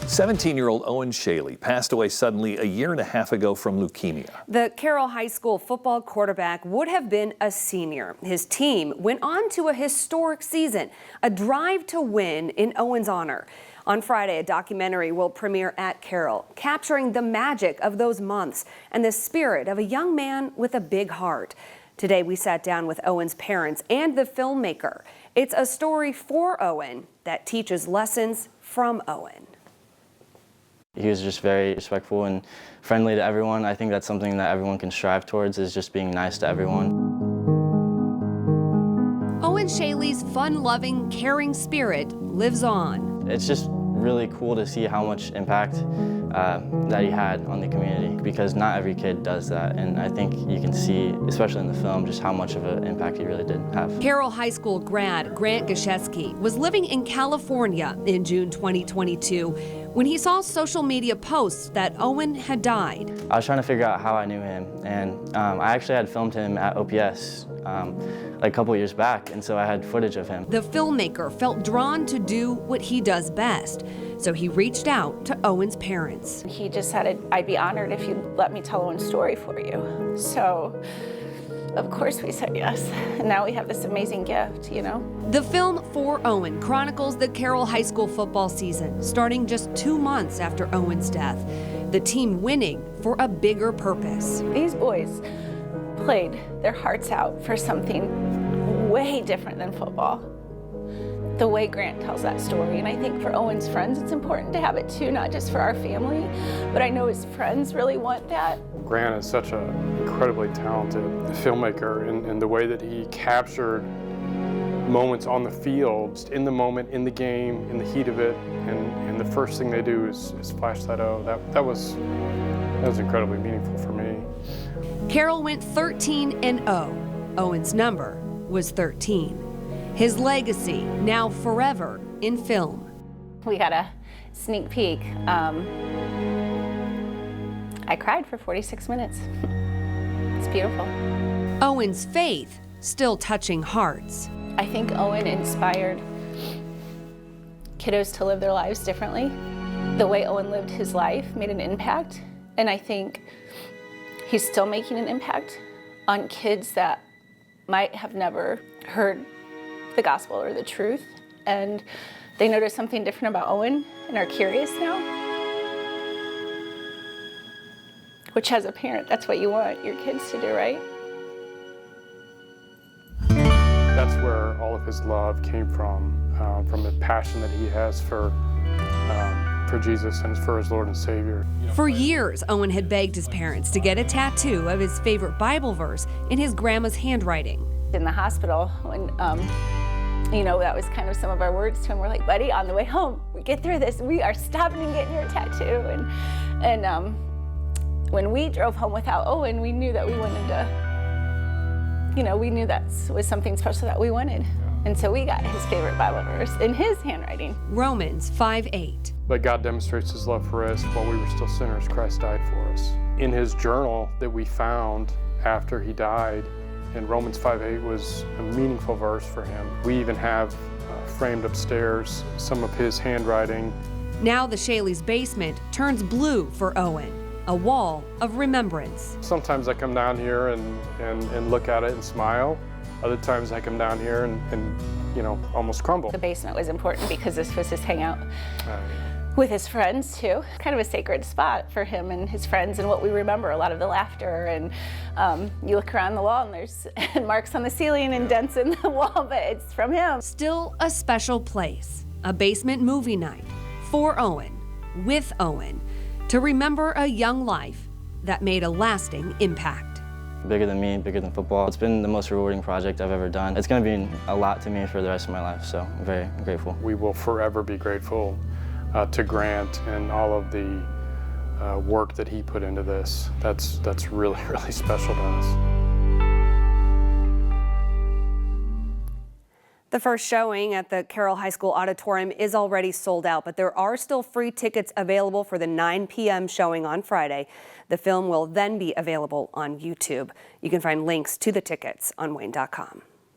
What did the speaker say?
17-year-old Owen passed away suddenly a year and a half ago from leukemia. The Carroll High School football quarterback would have been a senior. His team went on to a historic season, a drive to win in Owen's honor. On Friday, a documentary will premiere at Carroll, capturing the magic of those months and the spirit of a young man with a big heart. Today, we sat down with Owen's parents and the filmmaker. It's a story for Owen that teaches lessons from Owen. He was just very respectful and friendly to everyone. I think that's something that everyone can strive towards, is just being nice to everyone. Owen Shaley's fun-loving, caring spirit lives on. It's just really cool to see how much impact that he had on the community, because not every kid does that, and I think you can see, especially in the film, just how much of an impact he really did have. Carroll High School grad Grant Gashesky was living in California in June 2022 when he saw social media posts that Owen had died. I was trying to figure out how I knew him, and I actually had filmed him at OPS like a couple years back, and so I had footage of him. The filmmaker felt drawn to do what he does best, so he reached out to Owen's parents. He just said, I'd be honored if you'd let me tell Owen's story for you. So, of course we said yes. And now we have this amazing gift, you know? The film For Owen chronicles the Carroll High School football season, starting just 2 months after Owen's death. The team winning for a bigger purpose. These boys played their hearts out for something way different than football. The way Grant tells that story, and I think for Owen's friends it's important to have it too, not just for our family, but I know his friends really want that. Grant is such an incredibly talented filmmaker, and the way that he captured moments on the field, just in the moment, in the game, in the heat of it, and the first thing they do is flash that O. That was incredibly meaningful for me. Carroll went 13-0. Owen's number was 13. His legacy now forever in film. We got a sneak peek. I cried for 46 minutes. It's beautiful. Owen's faith still touching hearts. I think Owen inspired kiddos to live their lives differently. The way Owen lived his life made an impact, and I think he's still making an impact on kids that might have never heard the gospel or the truth, and they notice something different about Owen and are curious now. Which, as a parent, that's what you want your kids to do, right? That's where all of his love came from the passion that he has for Jesus and for his Lord and Savior. For years, Owen had begged his parents to get a tattoo of his favorite Bible verse in his grandma's handwriting. In the hospital, when you know, that was kind of some of our words to him. We're like, buddy, on the way home, we get through this. We are stopping and getting your tattoo. And when we drove home without Owen, we knew that we wanted to, you know, we knew that was something special that we wanted. And so we got his favorite Bible verse in his handwriting. Romans 5:8. But God demonstrates his love for us. While we were still sinners, Christ died for us. In his journal that we found after he died, and Romans 5:8 was a meaningful verse for him. We even have framed upstairs some of his handwriting. Now the Shaley's basement turns blue for Owen, a wall of remembrance. Sometimes I come down here and look at it and smile. Other times I come down here and you know, almost crumble. The basement was important because this was his hangout with his friends too. Kind of a sacred spot for him and his friends, and what we remember, a lot of the laughter. And you look around the wall and there's marks on the ceiling and dents in the wall, but it's from him. Still a special place, a basement movie night for Owen, with Owen, to remember a young life that made a lasting impact. Bigger than me, bigger than football. It's been the most rewarding project I've ever done. It's going to mean a lot to me for the rest of my life, so I'm very grateful. We will forever be grateful to Grant and all of the work that he put into this. That's really, really special to us. The first showing at the Carroll High School Auditorium is already sold out, but there are still free tickets available for the 9 p.m. showing on Friday. The film will then be available on YouTube. You can find links to the tickets on WANE.com.